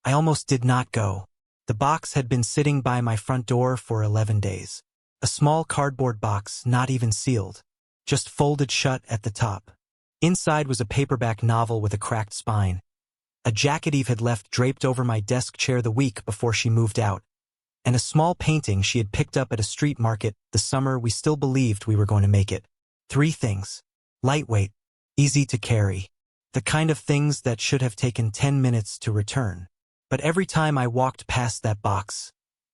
I almost did not go. The box had been sitting by my front door for 11 days. A small cardboard box, not even sealed, just folded shut at the top. Inside was a paperback novel with a cracked spine. A jacket Eve had left draped over my desk chair the week before she moved out, and a small painting she had picked up at a street market the summer we still believed we were going to make it. 3 things. Lightweight, easy to carry. The kind of things that should have taken 10 minutes to return. But every time I walked past that box,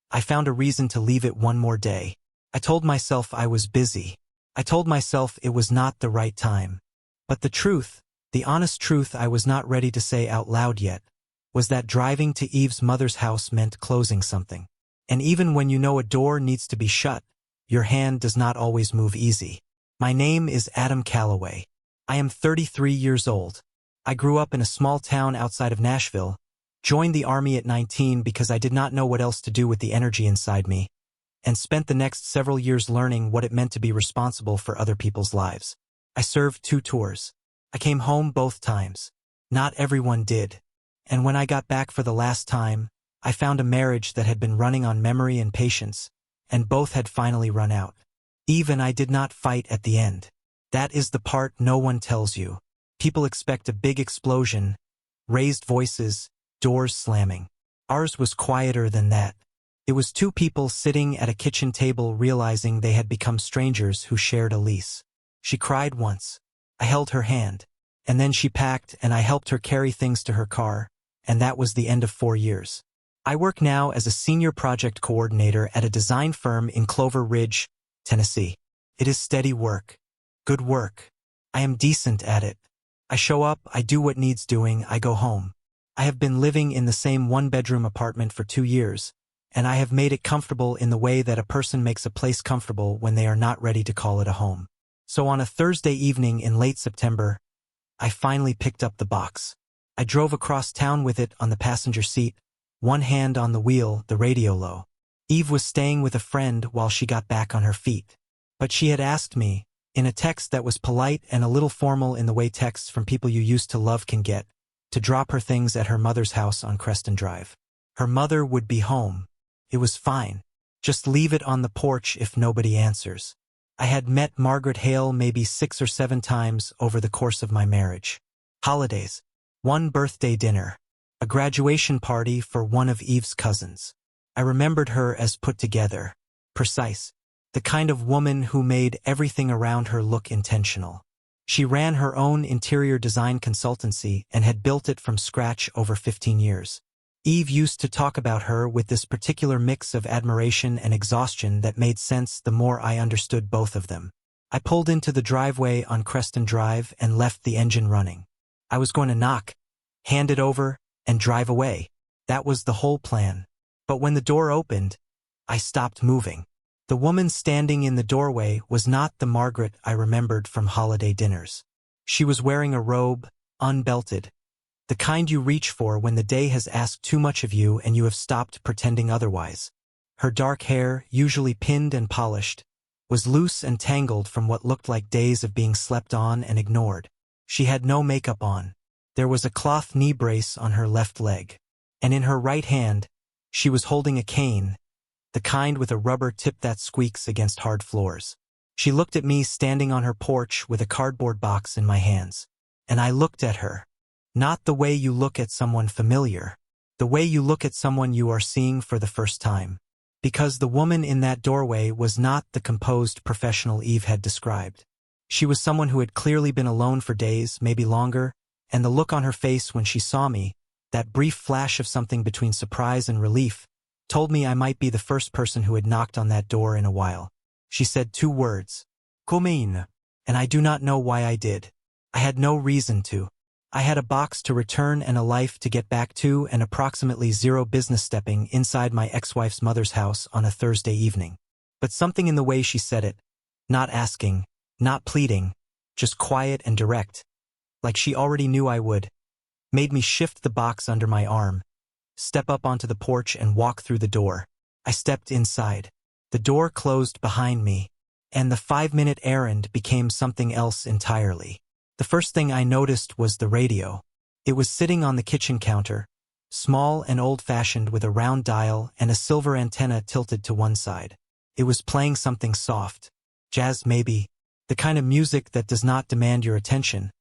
I found a reason to leave it one more day. I told myself I was busy. I told myself it was not the right time. But the truth, the honest truth I was not ready to say out loud yet, was that driving to Eve's mother's house meant closing something. And even when you know a door needs to be shut, your hand does not always move easy. My name is Adam Calloway. I am 33 years old. I grew up in a small town outside of Nashville, joined the Army at 19 because I did not know what else to do with the energy inside me, and spent the next several years learning what it meant to be responsible for other people's lives. I served 2 tours. I came home both times. Not everyone did. And when I got back for the last time, I found a marriage that had been running on memory and patience, and both had finally run out. Eve and I did not fight at the end. That is the part no one tells you. People expect a big explosion, raised voices, doors slamming. Ours was quieter than that. It was 2 people sitting at a kitchen table realizing they had become strangers who shared a lease. She cried once. I held her hand. And then she packed and I helped her carry things to her car, and that was the end of 4 years. I work now as a senior project coordinator at a design firm in Clover Ridge, Tennessee. It is steady work. Good work. I am decent at it. I show up, I do what needs doing, I go home. I have been living in the same 1-bedroom apartment for 2 years, and I have made it comfortable in the way that a person makes a place comfortable when they are not ready to call it a home. So on a Thursday evening in late September, I finally picked up the box. I drove across town with it on the passenger seat, one hand on the wheel, the radio low. Eve was staying with a friend while she got back on her feet. But she had asked me, in a text that was polite and a little formal in the way texts from people you used to love can get, to drop her things at her mother's house on Creston Drive. Her mother would be home. It was fine. Just leave it on the porch if nobody answers. I had met Margaret Hale maybe 6 or 7 times over the course of my marriage. Holidays. 1 birthday dinner. A graduation party for one of Eve's cousins. I remembered her as put together, precise, the kind of woman who made everything around her look intentional. She ran her own interior design consultancy and had built it from scratch over 15 years. Eve used to talk about her with this particular mix of admiration and exhaustion that made sense the more I understood both of them. I pulled into the driveway on Creston Drive and left the engine running. I was going to knock, hand it over, and drive away. That was the whole plan. But when the door opened, I stopped moving. The woman standing in the doorway was not the Margaret I remembered from holiday dinners. She was wearing a robe, unbelted, the kind you reach for when the day has asked too much of you and you have stopped pretending otherwise. Her dark hair, usually pinned and polished, was loose and tangled from what looked like days of being slept on and ignored. She had no makeup on. There was a cloth knee brace on her left leg, and in her right hand, she was holding a cane, the kind with a rubber tip that squeaks against hard floors. She looked at me standing on her porch with a cardboard box in my hands, and I looked at her. Not the way you look at someone familiar, the way you look at someone you are seeing for the first time. Because the woman in that doorway was not the composed professional Eve had described. She was someone who had clearly been alone for days, maybe longer, and the look on her face when she saw me, that brief flash of something between surprise and relief, told me I might be the first person who had knocked on that door in a while. She said 2 words, "Come in," and I do not know why I did. I had no reason to. I had a box to return and a life to get back to and approximately 0 business stepping inside my ex-wife's mother's house on a Thursday evening. But something in the way she said it, not asking, not pleading, just quiet and direct, like she already knew I would, made me shift the box under my arm, step up onto the porch and walk through the door. I stepped inside. The door closed behind me, and the 5-minute errand became something else entirely. The first thing I noticed was the radio. It was sitting on the kitchen counter, small and old-fashioned with a round dial and a silver antenna tilted to one side. It was playing something soft. Jazz maybe. The kind of music that does not demand your attention.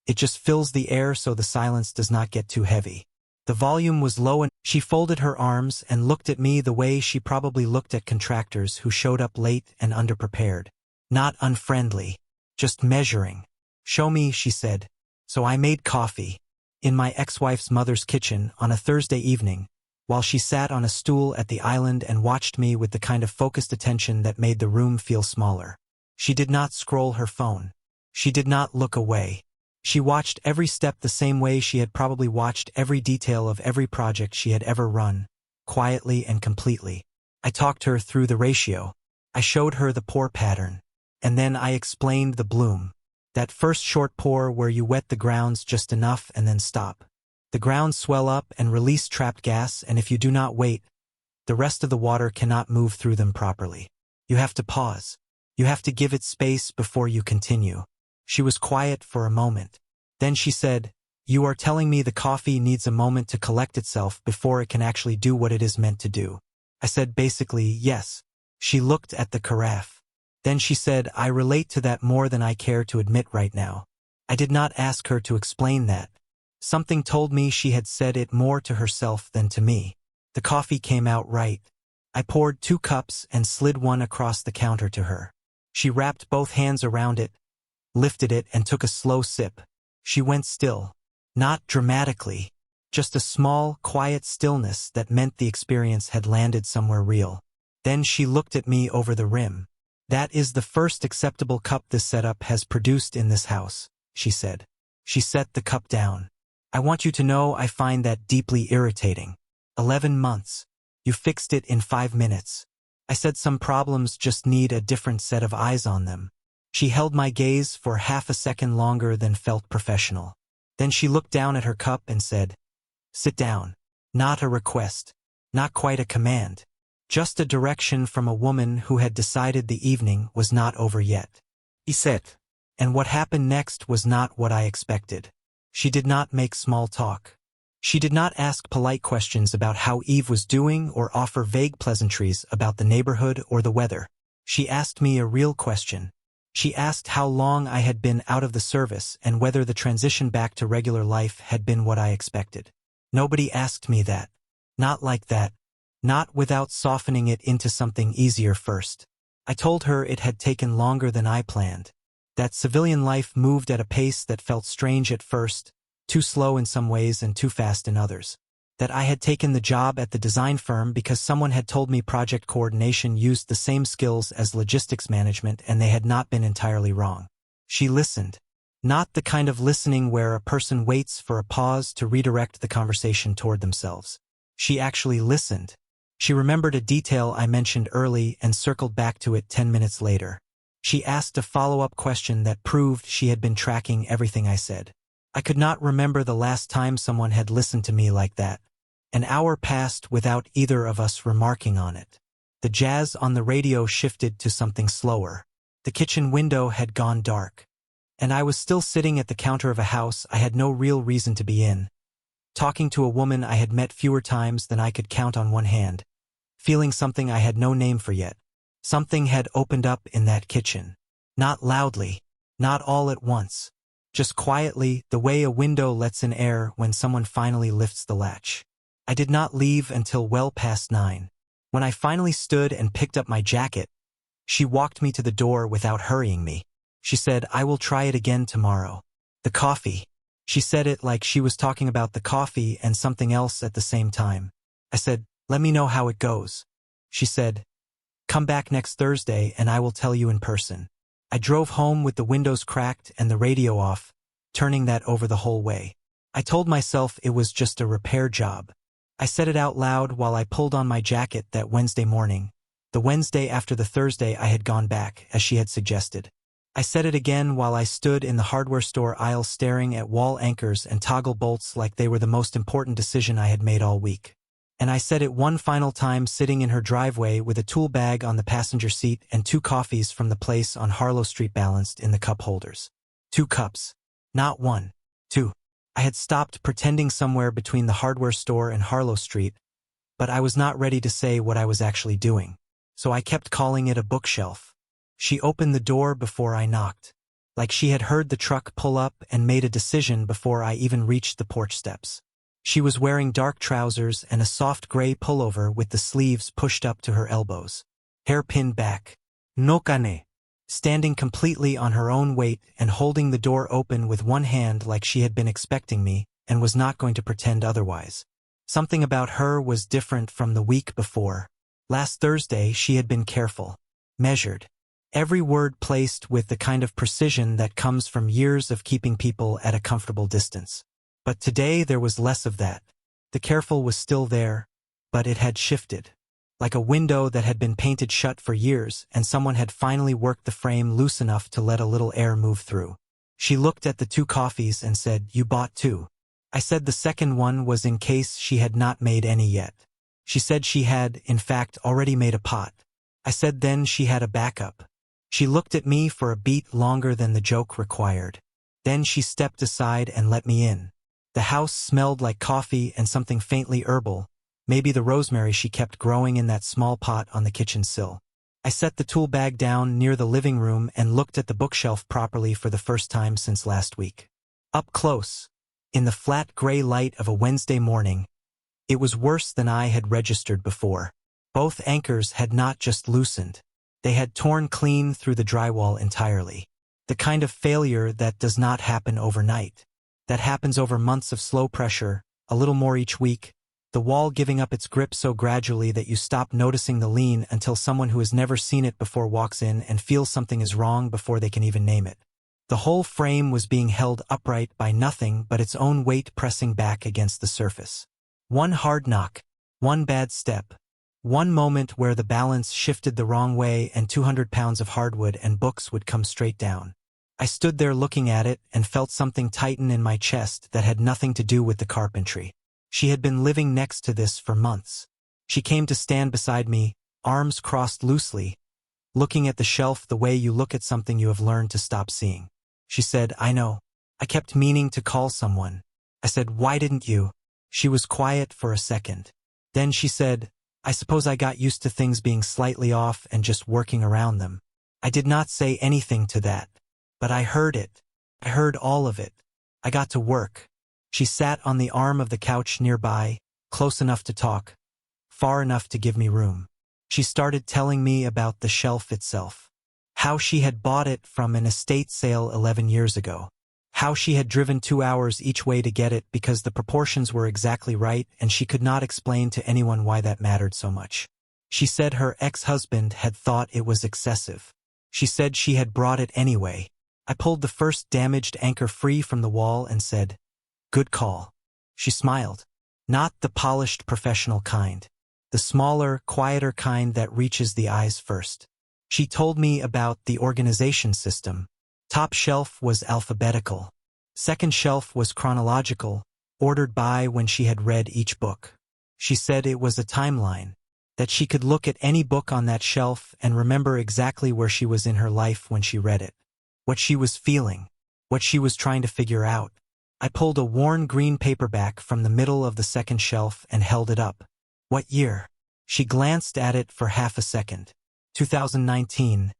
It just fills the air so the silence does not get too heavy. The volume was low and she folded her arms and looked at me the way she probably looked at contractors who showed up late and underprepared. Not unfriendly. Just measuring. "Show me," she said. So I made coffee. In my ex-wife's mother's kitchen on a Thursday evening, while she sat on a stool at the island and watched me with the kind of focused attention that made the room feel smaller. She did not scroll her phone. She did not look away. She watched every step the same way she had probably watched every detail of every project she had ever run, quietly and completely. I talked her through the ratio. I showed her the pour pattern. And then I explained the bloom. That first short pour where you wet the grounds just enough and then stop. The grounds swell up and release trapped gas, and if you do not wait, the rest of the water cannot move through them properly. You have to pause. You have to give it space before you continue. She was quiet for a moment. Then she said, "You are telling me the coffee needs a moment to collect itself before it can actually do what it is meant to do?" I said basically, yes. She looked at the carafe. Then she said, "I relate to that more than I care to admit right now." I did not ask her to explain that. Something told me she had said it more to herself than to me. The coffee came out right. I poured 2 cups and slid one across the counter to her. She wrapped both hands around it, lifted it, and took a slow sip. She went still. Not dramatically. Just a small, quiet stillness that meant the experience had landed somewhere real. Then she looked at me over the rim. "That is the first acceptable cup this setup has produced in this house," she said. She set the cup down. "I want you to know I find that deeply irritating. 11 months. You fixed it in 5 minutes." I said some problems just need a different set of eyes on them. She held my gaze for half a second longer than felt professional. Then she looked down at her cup and said, "Sit down." Not a request. Not quite a command. Just a direction from a woman who had decided the evening was not over yet. He sat. And what happened next was not what I expected. She did not make small talk. She did not ask polite questions about how Eve was doing or offer vague pleasantries about the neighborhood or the weather. She asked me a real question. She asked how long I had been out of the service and whether the transition back to regular life had been what I expected. Nobody asked me that. Not like that. Not without softening it into something easier first. I told her it had taken longer than I planned. That civilian life moved at a pace that felt strange at first, too slow in some ways and too fast in others. That I had taken the job at the design firm because someone had told me project coordination used the same skills as logistics management and they had not been entirely wrong. She listened. Not the kind of listening where a person waits for a pause to redirect the conversation toward themselves. She actually listened. She remembered a detail I mentioned early and circled back to it 10 minutes later. She asked a follow-up question that proved she had been tracking everything I said. I could not remember the last time someone had listened to me like that. An hour passed without either of us remarking on it. The jazz on the radio shifted to something slower. The kitchen window had gone dark. And I was still sitting at the counter of a house I had no real reason to be in, talking to a woman I had met fewer times than I could count on one hand, feeling something I had no name for yet. Something had opened up in that kitchen. Not loudly, not all at once. Just quietly, the way a window lets in air when someone finally lifts the latch. I did not leave until well past 9. When I finally stood and picked up my jacket, she walked me to the door without hurrying me. She said, "I will try it again tomorrow." The coffee. She said it like she was talking about the coffee and something else at the same time. I said, "Let me know how it goes." She said, "Come back next Thursday and I will tell you in person." I drove home with the windows cracked and the radio off, turning that over the whole way. I told myself it was just a repair job. I said it out loud while I pulled on my jacket that Wednesday morning, the Wednesday after the Thursday I had gone back, as she had suggested. I said it again while I stood in the hardware store aisle staring at wall anchors and toggle bolts like they were the most important decision I had made all week. And I said it one final time sitting in her driveway with a tool bag on the passenger seat and 2 coffees from the place on Harlow Street balanced in the cup holders. 2 cups. Not 1. 2. I had stopped pretending somewhere between the hardware store and Harlow Street, but I was not ready to say what I was actually doing. So I kept calling it a bookshelf. She opened the door before I knocked, like she had heard the truck pull up and made a decision before I even reached the porch steps. She was wearing dark trousers and a soft gray pullover with the sleeves pushed up to her elbows. Hair pinned back. No kane. Standing completely on her own weight and holding the door open with one hand like she had been expecting me and was not going to pretend otherwise. Something about her was different from the week before. Last Thursday she had been careful, measured. Every word placed with the kind of precision that comes from years of keeping people at a comfortable distance. But today there was less of that. The careful was still there, but it had shifted. Like a window that had been painted shut for years and someone had finally worked the frame loose enough to let a little air move through. She looked at the 2 coffees and said, "You bought 2. I said the second one was in case she had not made any yet. She said she had, in fact, already made a pot. I said then she had a backup. She looked at me for a beat longer than the joke required. Then she stepped aside and let me in. The house smelled like coffee and something faintly herbal, maybe the rosemary she kept growing in that small pot on the kitchen sill. I set the tool bag down near the living room and looked at the bookshelf properly for the first time since last week. Up close, in the flat gray light of a Wednesday morning, it was worse than I had registered before. Both anchors had not just loosened. They had torn clean through the drywall entirely. The kind of failure that does not happen overnight. That happens over months of slow pressure, a little more each week, the wall giving up its grip so gradually that you stop noticing the lean until someone who has never seen it before walks in and feels something is wrong before they can even name it. The whole frame was being held upright by nothing but its own weight pressing back against the surface. One hard knock, one bad step, one moment where the balance shifted the wrong way and 200 pounds of hardwood and books would come straight down. I stood there looking at it and felt something tighten in my chest that had nothing to do with the carpentry. She had been living next to this for months. She came to stand beside me, arms crossed loosely, looking at the shelf the way you look at something you have learned to stop seeing. She said, "I know. I kept meaning to call someone." I said, "Why didn't you?" She was quiet for a second. Then she said, "I suppose I got used to things being slightly off and just working around them." I did not say anything to that. But I heard it. I heard all of it. I got to work. She sat on the arm of the couch nearby, close enough to talk, far enough to give me room. She started telling me about the shelf itself. How she had bought it from an estate sale 11 years ago. How she had driven 2 hours each way to get it because the proportions were exactly right and she could not explain to anyone why that mattered so much. She said her ex-husband had thought it was excessive. She said she had brought it anyway. I pulled the first damaged anchor free from the wall and said, "Good call." She smiled. Not the polished professional kind. The smaller, quieter kind that reaches the eyes first. She told me about the organization system. Top shelf was alphabetical. Second shelf was chronological, ordered by when she had read each book. She said it was a timeline, that she could look at any book on that shelf and remember exactly where she was in her life when she read it. What she was feeling, what she was trying to figure out. I pulled a worn green paperback from the middle of the second shelf and held it up. What year? She glanced at it for half a second. 2019.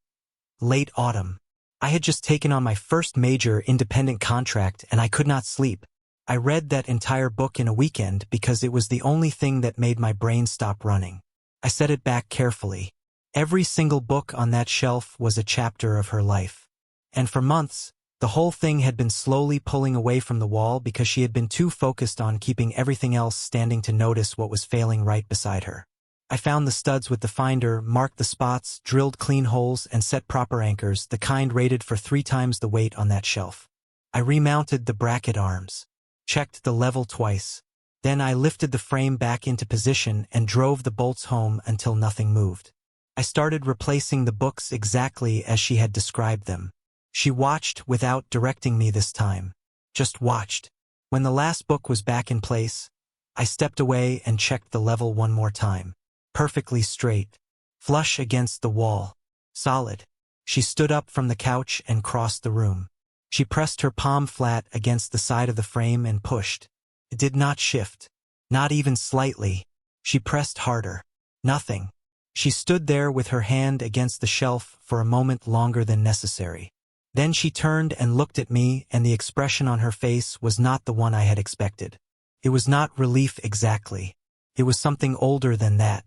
Late autumn. I had just taken on my first major independent contract and I could not sleep. I read that entire book in a weekend because it was the only thing that made my brain stop running. I set it back carefully. Every single book on that shelf was a chapter of her life. And for months, the whole thing had been slowly pulling away from the wall because she had been too focused on keeping everything else standing to notice what was failing right beside her. I found the studs with the finder, marked the spots, drilled clean holes, and set proper anchors, the kind rated for 3 times the weight on that shelf. I remounted the bracket arms, checked the level twice. Then I lifted the frame back into position and drove the bolts home until nothing moved. I started replacing the books exactly as she had described them. She watched without directing me this time. Just watched. When the last book was back in place, I stepped away and checked the level one more time. Perfectly straight. Flush against the wall. Solid. She stood up from the couch and crossed the room. She pressed her palm flat against the side of the frame and pushed. It did not shift. Not even slightly. She pressed harder. Nothing. She stood there with her hand against the shelf for a moment longer than necessary. Then she turned and looked at me, and the expression on her face was not the one I had expected. It was not relief exactly. It was something older than that.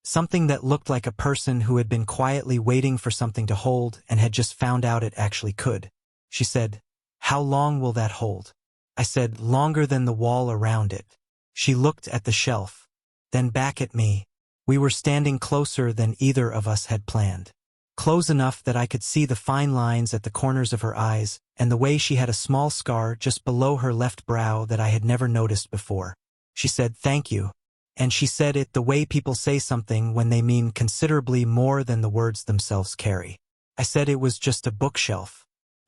Something that looked like a person who had been quietly waiting for something to hold and had just found out it actually could. She said, "How long will that hold?" I said, "Longer than the wall around it." She looked at the shelf, then back at me. We were standing closer than either of us had planned. Close enough that I could see the fine lines at the corners of her eyes and the way she had a small scar just below her left brow that I had never noticed before. She said, "Thank you." And she said it the way people say something when they mean considerably more than the words themselves carry. I said it was just a bookshelf.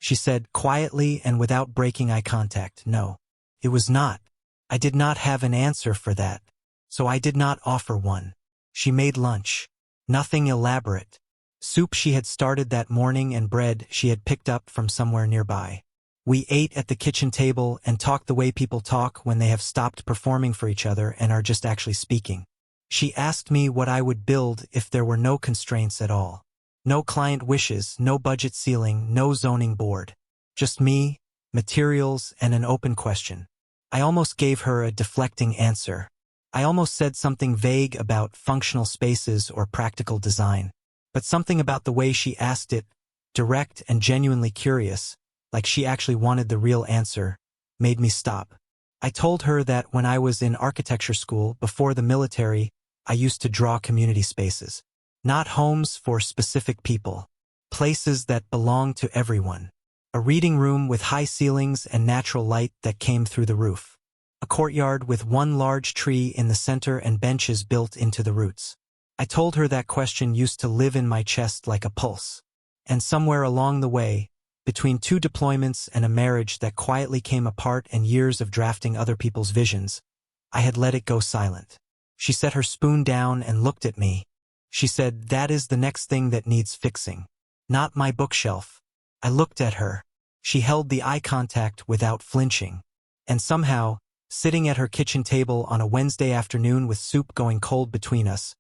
She said, quietly and without breaking eye contact, "No, it was not." I did not have an answer for that, so I did not offer one. She made lunch. Nothing elaborate. Soup she had started that morning and bread she had picked up from somewhere nearby. We ate at the kitchen table and talked the way people talk when they have stopped performing for each other and are just actually speaking. She asked me what I would build if there were no constraints at all. No client wishes, no budget ceiling, no zoning board. Just me, materials, and an open question. I almost gave her a deflecting answer. I almost said something vague about functional spaces or practical design. But something about the way she asked it, direct and genuinely curious, like she actually wanted the real answer, made me stop. I told her that when I was in architecture school before the military, I used to draw community spaces. Not homes for specific people. Places that belong to everyone. A reading room with high ceilings and natural light that came through the roof. A courtyard with one large tree in the center and benches built into the roots. I told her that question used to live in my chest like a pulse. And somewhere along the way, between 2 deployments and a marriage that quietly came apart and years of drafting other people's visions, I had let it go silent. She set her spoon down and looked at me. She said, "That is the next thing that needs fixing. Not my bookshelf." I looked at her. She held the eye contact without flinching. And somehow, sitting at her kitchen table on a Wednesday afternoon with soup going cold between us,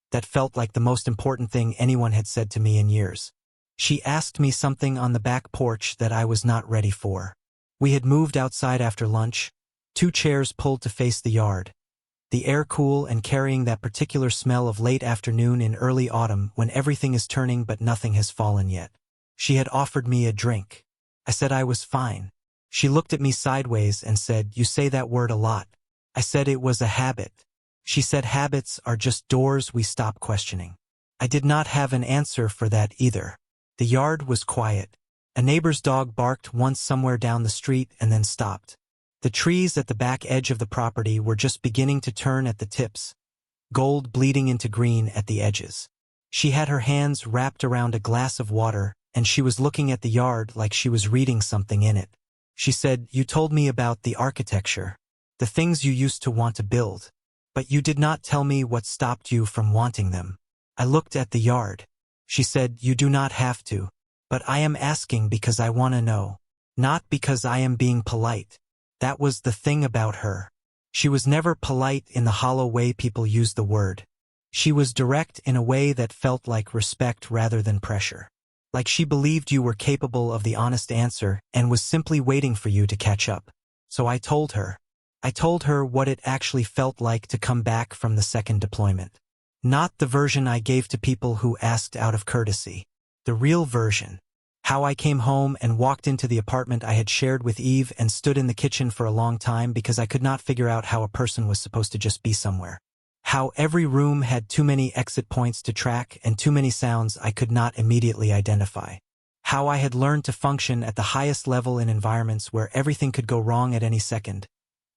that felt like the most important thing anyone had said to me in years. She asked me something on the back porch that I was not ready for. We had moved outside after lunch, 2 chairs pulled to face the yard. The air cool and carrying that particular smell of late afternoon in early autumn when everything is turning but nothing has fallen yet. She had offered me a drink. I said I was fine. She looked at me sideways and said, "You say that word a lot." I said it was a habit. She said habits are just doors we stop questioning. I did not have an answer for that either. The yard was quiet. A neighbor's dog barked once somewhere down the street and then stopped. The trees at the back edge of the property were just beginning to turn at the tips, gold bleeding into green at the edges. She had her hands wrapped around a glass of water, and she was looking at the yard like she was reading something in it. She said, "You told me about the architecture, the things you used to want to build, but you did not tell me what stopped you from wanting them." I looked at the yard. She said, "You do not have to, but I am asking because I want to know, not because I am being polite." That was the thing about her. She was never polite in the hollow way people use the word. She was direct in a way that felt like respect rather than pressure. Like she believed you were capable of the honest answer and was simply waiting for you to catch up. So I told her. I told her what it actually felt like to come back from the second deployment. Not the version I gave to people who asked out of courtesy. The real version. How I came home and walked into the apartment I had shared with Eve and stood in the kitchen for a long time because I could not figure out how a person was supposed to just be somewhere. How every room had too many exit points to track and too many sounds I could not immediately identify. How I had learned to function at the highest level in environments where everything could go wrong at any second,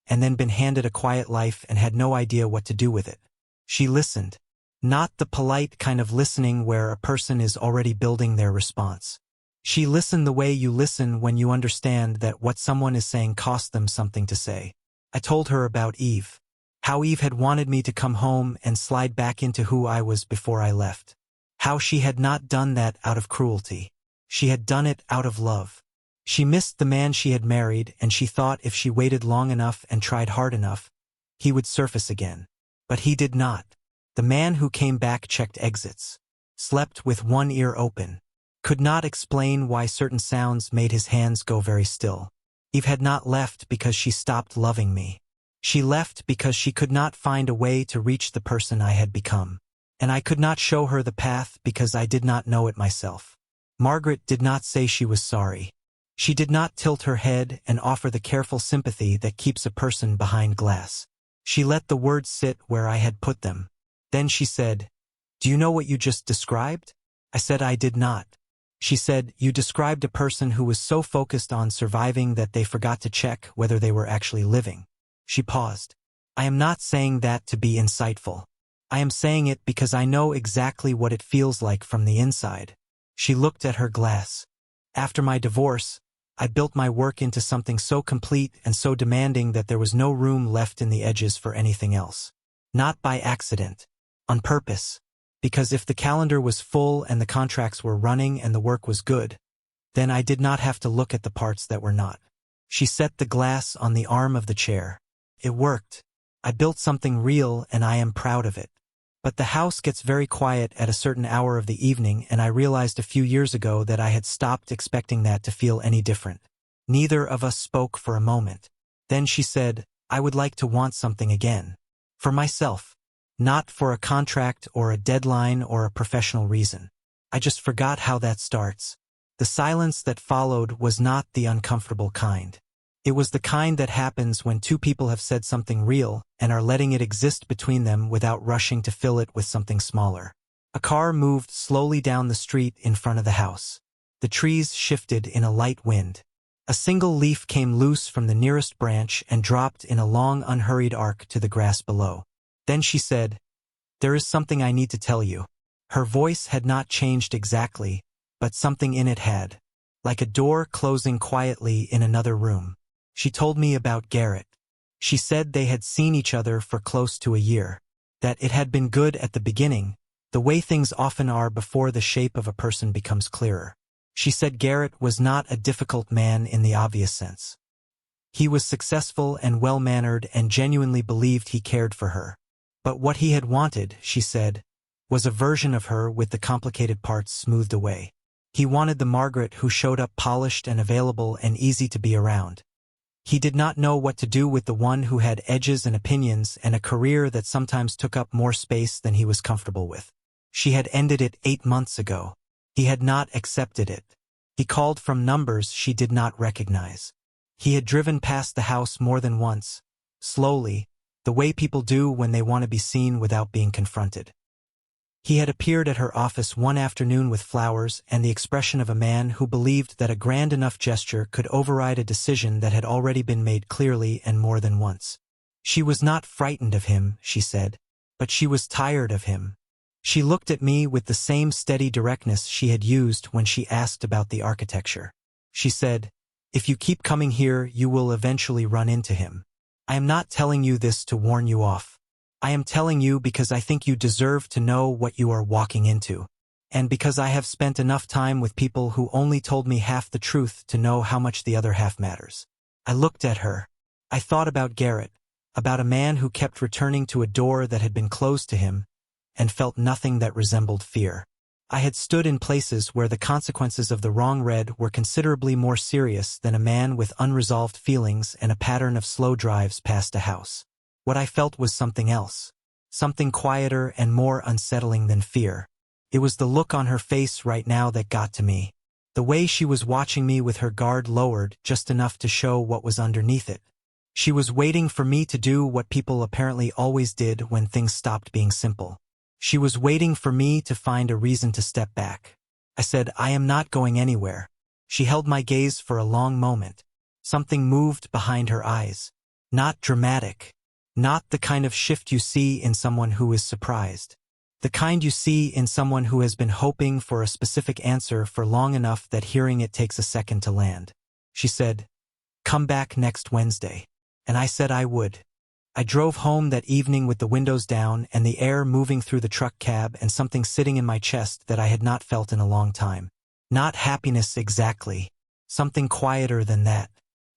and then been handed a quiet life and had no idea what to do with it. She listened. Not the polite kind of listening where a person is already building their response. She listened the way you listen when you understand that what someone is saying costs them something to say. I told her about Eve. How Eve had wanted me to come home and slide back into who I was before I left. How she had not done that out of cruelty. She had done it out of love. She missed the man she had married, and she thought if she waited long enough and tried hard enough, he would surface again. But he did not. The man who came back checked exits, slept with one ear open, could not explain why certain sounds made his hands go very still. Eve had not left because she stopped loving me. She left because she could not find a way to reach the person I had become. And I could not show her the path because I did not know it myself. Margaret did not say she was sorry. She did not tilt her head and offer the careful sympathy that keeps a person behind glass. She let the words sit where I had put them. Then she said, "Do you know what you just described?" I said I did not. She said, "You described a person who was so focused on surviving that they forgot to check whether they were actually living." She paused. "I am not saying that to be insightful. I am saying it because I know exactly what it feels like from the inside." She looked at her glass. "After my divorce, I built my work into something so complete and so demanding that there was no room left in the edges for anything else. Not by accident. On purpose. Because if the calendar was full and the contracts were running and the work was good, then I did not have to look at the parts that were not." She set the glass on the arm of the chair. "It worked. I built something real and I am proud of it. But the house gets very quiet at a certain hour of the evening, and I realized a few years ago that I had stopped expecting that to feel any different." Neither of us spoke for a moment. Then she said, "I would like to want something again. For myself. Not for a contract or a deadline or a professional reason. I just forgot how that starts." The silence that followed was not the uncomfortable kind. It was the kind that happens when two people have said something real and are letting it exist between them without rushing to fill it with something smaller. A car moved slowly down the street in front of the house. The trees shifted in a light wind. A single leaf came loose from the nearest branch and dropped in a long, unhurried arc to the grass below. Then she said, "There is something I need to tell you." Her voice had not changed exactly, but something in it had. Like a door closing quietly in another room. She told me about Garrett. She said they had seen each other for close to a year. That it had been good at the beginning, the way things often are before the shape of a person becomes clearer. She said Garrett was not a difficult man in the obvious sense. He was successful and well-mannered and genuinely believed he cared for her. But what he had wanted, she said, was a version of her with the complicated parts smoothed away. He wanted the Margaret who showed up polished and available and easy to be around. He did not know what to do with the one who had edges and opinions and a career that sometimes took up more space than he was comfortable with. She had ended it 8 months ago. He had not accepted it. He called from numbers she did not recognize. He had driven past the house more than once, slowly, the way people do when they want to be seen without being confronted. He had appeared at her office one afternoon with flowers and the expression of a man who believed that a grand enough gesture could override a decision that had already been made clearly and more than once. She was not frightened of him, she said, but she was tired of him. She looked at me with the same steady directness she had used when she asked about the architecture. She said, "If you keep coming here, you will eventually run into him. I am not telling you this to warn you off. I am telling you because I think you deserve to know what you are walking into, and because I have spent enough time with people who only told me half the truth to know how much the other half matters." I looked at her. I thought about Garrett, about a man who kept returning to a door that had been closed to him, and felt nothing that resembled fear. I had stood in places where the consequences of the wrong read were considerably more serious than a man with unresolved feelings and a pattern of slow drives past a house. What I felt was something else. Something quieter and more unsettling than fear. It was the look on her face right now that got to me. The way she was watching me with her guard lowered just enough to show what was underneath it. She was waiting for me to do what people apparently always did when things stopped being simple. She was waiting for me to find a reason to step back. I said, "I am not going anywhere." She held my gaze for a long moment. Something moved behind her eyes. Not dramatic. Not the kind of shift you see in someone who is surprised. The kind you see in someone who has been hoping for a specific answer for long enough that hearing it takes a second to land. She said, "Come back next Wednesday." And I said I would. I drove home that evening with the windows down and the air moving through the truck cab and something sitting in my chest that I had not felt in a long time. Not happiness exactly. something quieter than that.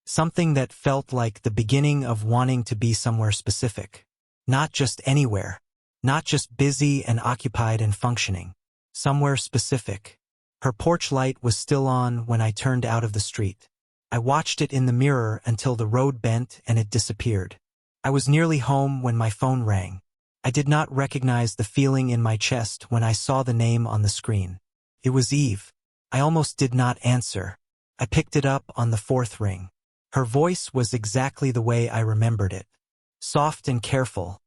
Something that felt like the beginning of wanting to be somewhere specific. Not just anywhere. Not just busy and occupied and functioning. Somewhere specific. Her porch light was still on when I turned out of the street. I watched it in the mirror until the road bent and it disappeared. I was nearly home when my phone rang. I did not recognize the feeling in my chest when I saw the name on the screen. It was Eve. I almost did not answer. I picked it up on the fourth ring. Her voice was exactly the way I remembered it. Soft and careful,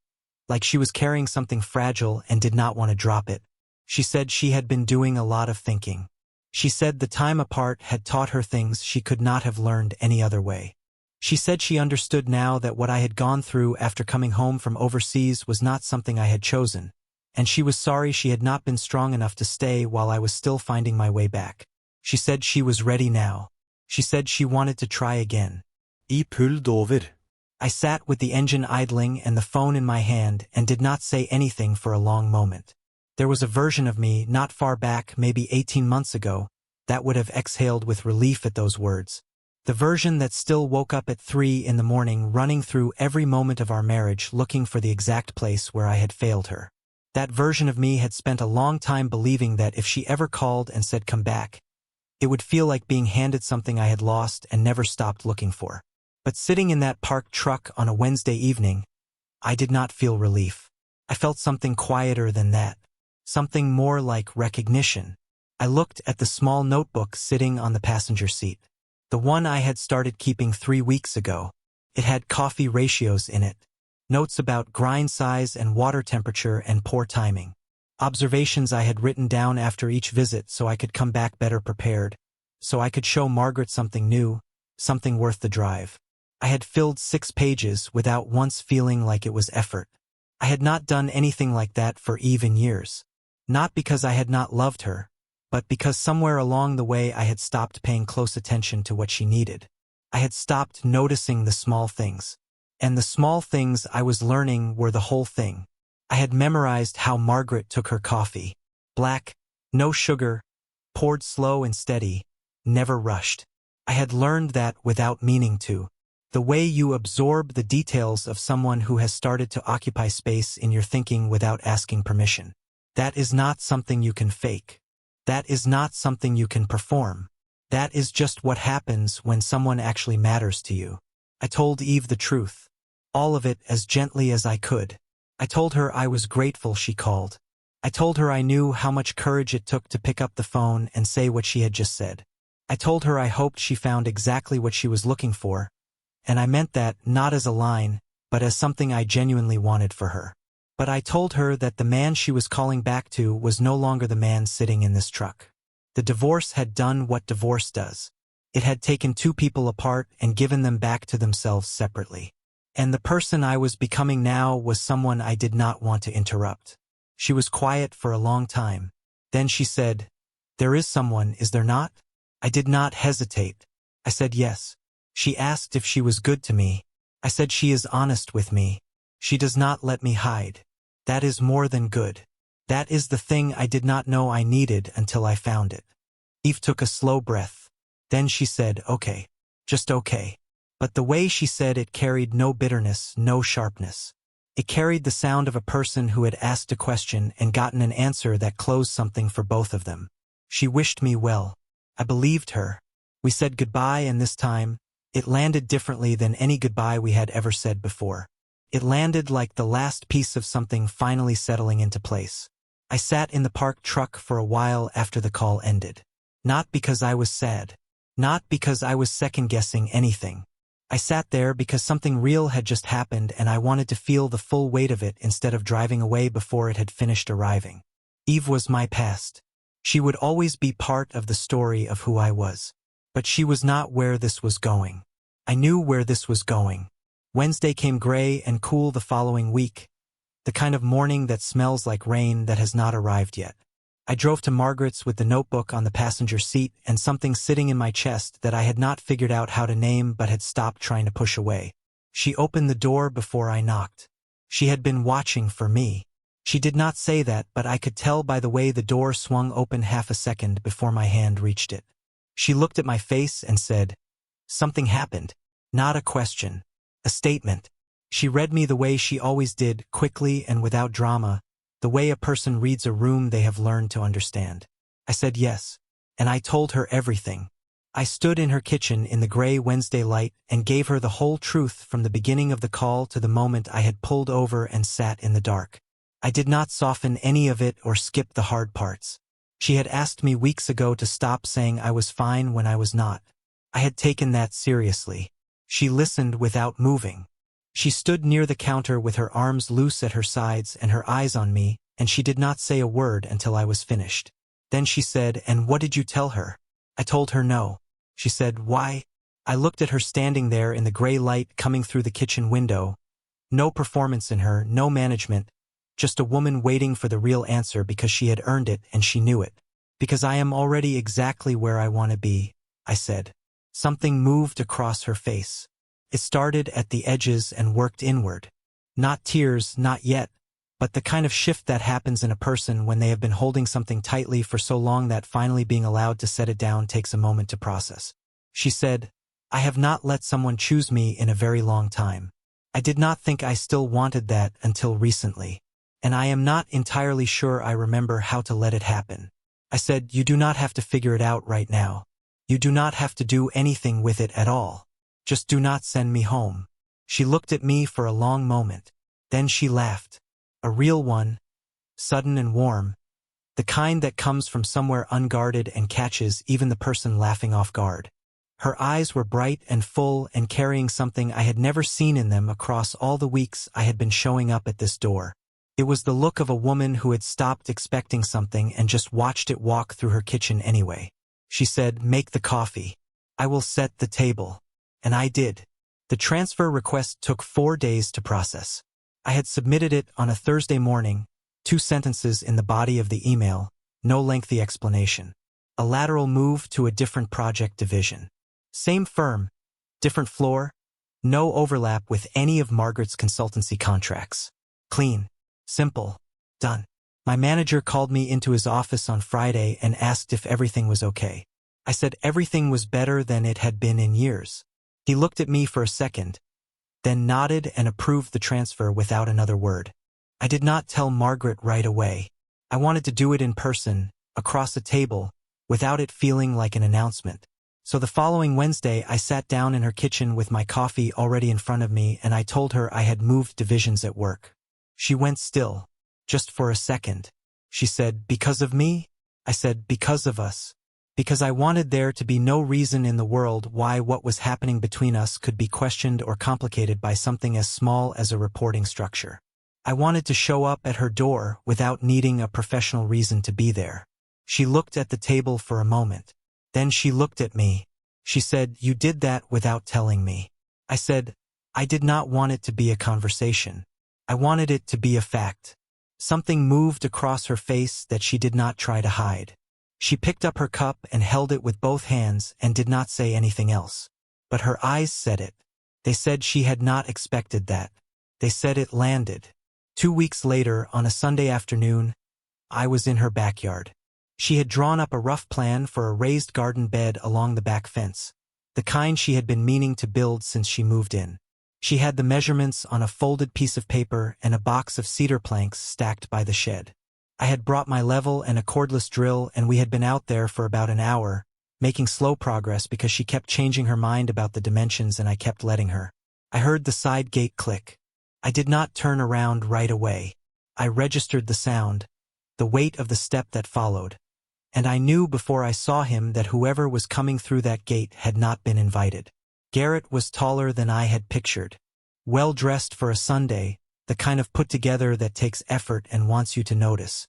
like she was carrying something fragile and did not want to drop it. She said she had been doing a lot of thinking. She said the time apart had taught her things she could not have learned any other way. She said she understood now that what I had gone through after coming home from overseas was not something I had chosen, and she was sorry she had not been strong enough to stay while I was still finding my way back. She said she was ready now. She said she wanted to try again. I pulled over. I sat with the engine idling and the phone in my hand and did not say anything for a long moment. There was a version of me not far back, maybe 18 months ago, that would have exhaled with relief at those words. The version that still woke up at 3 in the morning running through every moment of our marriage looking for the exact place where I had failed her. That version of me had spent a long time believing that if she ever called and said come back, it would feel like being handed something I had lost and never stopped looking for. But sitting in that parked truck on a Wednesday evening, I did not feel relief. I felt something quieter than that. Something more like recognition. I looked at the small notebook sitting on the passenger seat. The one I had started keeping 3 weeks ago. It had coffee ratios in it. Notes about grind size and water temperature and poor timing. Observations I had written down after each visit so I could come back better prepared. So I could show Margaret something new, something worth the drive. I had filled 6 pages without once feeling like it was effort. I had not done anything like that for Eve in years. Not because I had not loved her, but because somewhere along the way I had stopped paying close attention to what she needed. I had stopped noticing the small things. And the small things I was learning were the whole thing. I had memorized how Margaret took her coffee. Black, no sugar, poured slow and steady, never rushed. I had learned that without meaning to. The way you absorb the details of someone who has started to occupy space in your thinking without asking permission. That is not something you can fake. That is not something you can perform. That is just what happens when someone actually matters to you. I told Eve the truth. All of it as gently as I could. I told her I was grateful she called. I told her I knew how much courage it took to pick up the phone and say what she had just said. I told her I hoped she found exactly what she was looking for, and I meant that not as a line, but as something I genuinely wanted for her. But I told her that the man she was calling back to was no longer the man sitting in this truck. The divorce had done what divorce does. It had taken 2 people apart and given them back to themselves separately. And the person I was becoming now was someone I did not want to interrupt. She was quiet for a long time. Then she said, "There is someone, is there not?" I did not hesitate. I said yes. She asked if she was good to me. I said she is honest with me. She does not let me hide. That is more than good. That is the thing I did not know I needed until I found it. Eve took a slow breath. Then she said, "Okay. Just okay." But the way she said it carried no bitterness, no sharpness. It carried the sound of a person who had asked a question and gotten an answer that closed something for both of them. She wished me well. I believed her. We said goodbye, and this time, it landed differently than any goodbye we had ever said before. It landed like the last piece of something finally settling into place. I sat in the parked truck for a while after the call ended. Not because I was sad. Not because I was second-guessing anything. I sat there because something real had just happened and I wanted to feel the full weight of it instead of driving away before it had finished arriving. Eve was my past. She would always be part of the story of who I was. But she was not where this was going. I knew where this was going. Wednesday came gray and cool the following week, the kind of morning that smells like rain that has not arrived yet. I drove to Margaret's with the notebook on the passenger seat and something sitting in my chest that I had not figured out how to name but had stopped trying to push away. She opened the door before I knocked. She had been watching for me. She did not say that, but I could tell by the way the door swung open half a second before my hand reached it. She looked at my face and said, "Something happened." Not a question. A statement. She read me the way she always did, quickly and without drama, the way a person reads a room they have learned to understand. I said yes, and I told her everything. I stood in her kitchen in the gray Wednesday light and gave her the whole truth from the beginning of the call to the moment I had pulled over and sat in the dark. I did not soften any of it or skip the hard parts. She had asked me weeks ago to stop saying I was fine when I was not. I had taken that seriously. She listened without moving. She stood near the counter with her arms loose at her sides and her eyes on me, and she did not say a word until I was finished. Then she said, "And what did you tell her?" I told her no. She said, "Why?" I looked at her standing there in the gray light coming through the kitchen window. No performance in her, no management, just a woman waiting for the real answer because she had earned it and she knew it. "Because I am already exactly where I want to be," I said. Something moved across her face. It started at the edges and worked inward. Not tears, not yet, but the kind of shift that happens in a person when they have been holding something tightly for so long that finally being allowed to set it down takes a moment to process. She said, "I have not let someone choose me in a very long time. I did not think I still wanted that until recently. And I am not entirely sure I remember how to let it happen." I said, "You do not have to figure it out right now. You do not have to do anything with it at all. Just do not send me home." She looked at me for a long moment. Then she laughed. A real one, sudden and warm, the kind that comes from somewhere unguarded and catches even the person laughing off guard. Her eyes were bright and full and carrying something I had never seen in them across all the weeks I had been showing up at this door. It was the look of a woman who had stopped expecting something and just watched it walk through her kitchen anyway. She said, "Make the coffee. I will set the table." And I did. The transfer request took 4 days to process. I had submitted it on a Thursday morning, 2 sentences in the body of the email, no lengthy explanation. A lateral move to a different project division. Same firm, different floor, no overlap with any of Margaret's consultancy contracts. Clean. Simple. Done. My manager called me into his office on Friday and asked if everything was okay. I said everything was better than it had been in years. He looked at me for a second, then nodded and approved the transfer without another word. I did not tell Margaret right away. I wanted to do it in person, across a table, without it feeling like an announcement. So the following Wednesday I sat down in her kitchen with my coffee already in front of me and I told her I had moved divisions at work. She went still, just for a second. She said, "Because of me?" I said, "Because of us. Because I wanted there to be no reason in the world why what was happening between us could be questioned or complicated by something as small as a reporting structure. I wanted to show up at her door without needing a professional reason to be there." She looked at the table for a moment. Then she looked at me. She said, "You did that without telling me." I said, "I did not want it to be a conversation. I wanted it to be a fact." Something moved across her face that she did not try to hide. She picked up her cup and held it with both hands and did not say anything else. But her eyes said it. They said she had not expected that. They said it landed. 2 weeks later, on a Sunday afternoon, I was in her backyard. She had drawn up a rough plan for a raised garden bed along the back fence, the kind she had been meaning to build since she moved in. She had the measurements on a folded piece of paper and a box of cedar planks stacked by the shed. I had brought my level and a cordless drill and we had been out there for about an hour, making slow progress because she kept changing her mind about the dimensions and I kept letting her. I heard the side gate click. I did not turn around right away. I registered the sound, the weight of the step that followed, and I knew before I saw him that whoever was coming through that gate had not been invited. Garrett was taller than I had pictured. Well-dressed for a Sunday, the kind of put-together that takes effort and wants you to notice.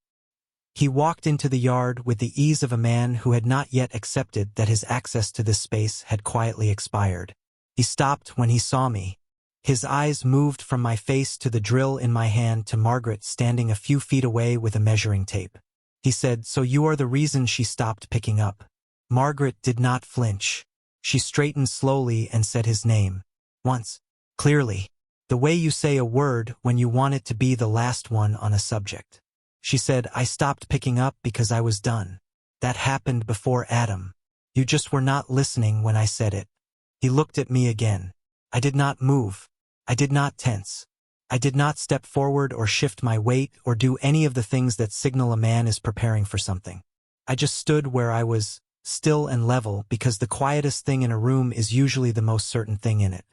He walked into the yard with the ease of a man who had not yet accepted that his access to this space had quietly expired. He stopped when he saw me. His eyes moved from my face to the drill in my hand to Margaret standing a few feet away with a measuring tape. He said, "So you are the reason she stopped picking up." Margaret did not flinch. She straightened slowly and said his name. Once. Clearly. The way you say a word when you want it to be the last one on a subject. She said, "I stopped picking up because I was done. That happened before Adam." You just were not listening when I said it. He looked at me again. I did not move. I did not tense. I did not step forward or shift my weight or do any of the things that signal a man is preparing for something. I just stood where I was, still and level, because the quietest thing in a room is usually the most certain thing in it.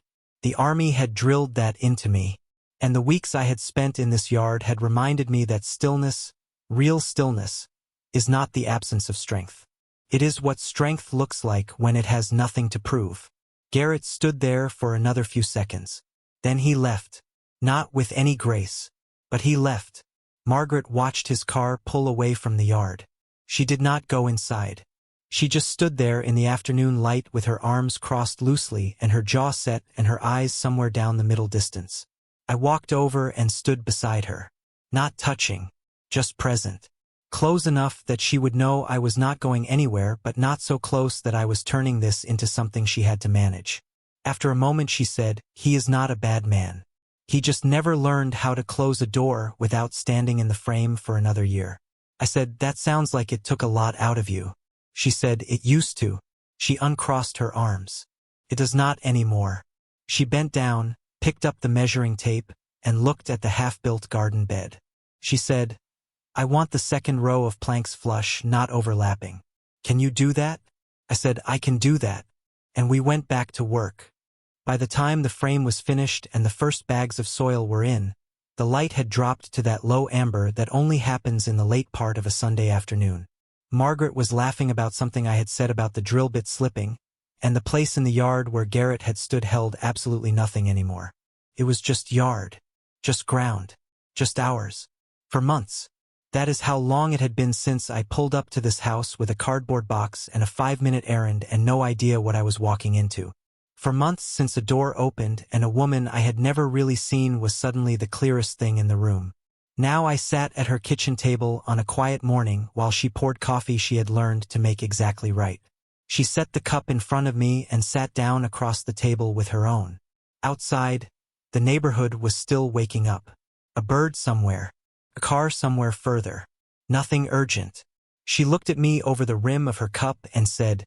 The army had drilled that into me, and the weeks I had spent in this yard had reminded me that stillness, real stillness, is not the absence of strength. It is what strength looks like when it has nothing to prove. Garrett stood there for another few seconds. Then he left. Not with any grace. But he left. Margaret watched his car pull away from the yard. She did not go inside. She just stood there in the afternoon light with her arms crossed loosely and her jaw set and her eyes somewhere down the middle distance. I walked over and stood beside her. Not touching. Just present. Close enough that she would know I was not going anywhere, but not so close that I was turning this into something she had to manage. After a moment she said, "He is not a bad man. He just never learned how to close a door without standing in the frame for another year." I said, "That sounds like it took a lot out of you." She said, "It used to." She uncrossed her arms. "It does not anymore." She bent down, picked up the measuring tape, and looked at the half-built garden bed. She said, "I want the second row of planks flush, not overlapping. Can you do that?" I said, "I can do that." And we went back to work. By the time the frame was finished and the first bags of soil were in, the light had dropped to that low amber that only happens in the late part of a Sunday afternoon. Margaret was laughing about something I had said about the drill bit slipping, and the place in the yard where Garrett had stood held absolutely nothing anymore. It was just yard. Just ground. Just ours. For months. That is how long it had been since I pulled up to this house with a cardboard box and a 5-minute errand and no idea what I was walking into. For months since a door opened and a woman I had never really seen was suddenly the clearest thing in the room. Now I sat at her kitchen table on a quiet morning while she poured coffee she had learned to make exactly right. She set the cup in front of me and sat down across the table with her own. Outside, the neighborhood was still waking up. A bird somewhere. A car somewhere further. Nothing urgent. She looked at me over the rim of her cup and said,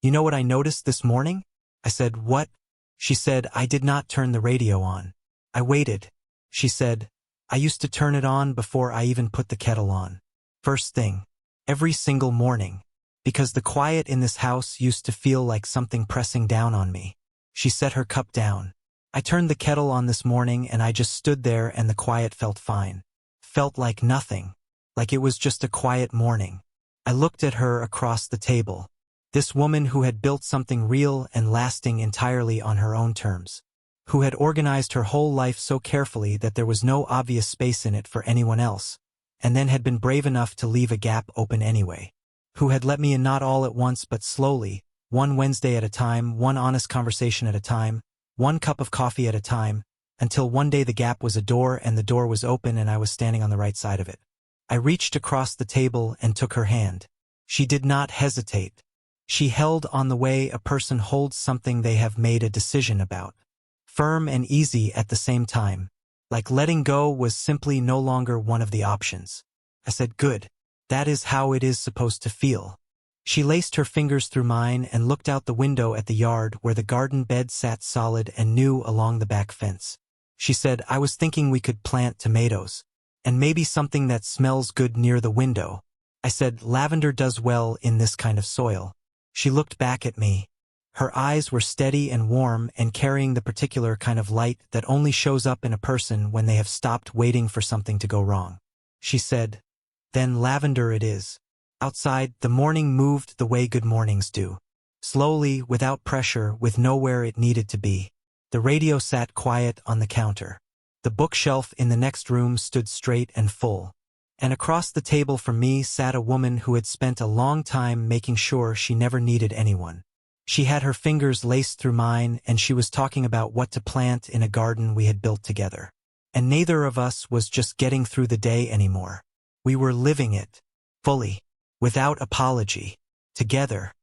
"You know what I noticed this morning?" I said, "What?" She said, "I did not turn the radio on." I waited. She said, "I used to turn it on before I even put the kettle on. First thing. Every single morning. Because the quiet in this house used to feel like something pressing down on me." She set her cup down. "I turned the kettle on this morning and I just stood there and the quiet felt fine. Felt like nothing. Like it was just a quiet morning." I looked at her across the table. This woman who had built something real and lasting entirely on her own terms. Who had organized her whole life so carefully that there was no obvious space in it for anyone else, and then had been brave enough to leave a gap open anyway. Who had let me in not all at once but slowly, one Wednesday at a time, one honest conversation at a time, one cup of coffee at a time, until one day the gap was a door and the door was open and I was standing on the right side of it. I reached across the table and took her hand. She did not hesitate. She held on the way a person holds something they have made a decision about. Firm and easy at the same time. Like letting go was simply no longer one of the options. I said, "Good. That is how it is supposed to feel." She laced her fingers through mine and looked out the window at the yard where the garden bed sat solid and new along the back fence. She said, "I was thinking we could plant tomatoes. And maybe something that smells good near the window." I said, "Lavender does well in this kind of soil." She looked back at me. Her eyes were steady and warm and carrying the particular kind of light that only shows up in a person when they have stopped waiting for something to go wrong. She said, "Then lavender it is." Outside, the morning moved the way good mornings do. Slowly, without pressure, with nowhere it needed to be. The radio sat quiet on the counter. The bookshelf in the next room stood straight and full. And across the table from me sat a woman who had spent a long time making sure she never needed anyone. She had her fingers laced through mine and she was talking about what to plant in a garden we had built together. And neither of us was just getting through the day anymore. We were living it. Fully. Without apology. Together.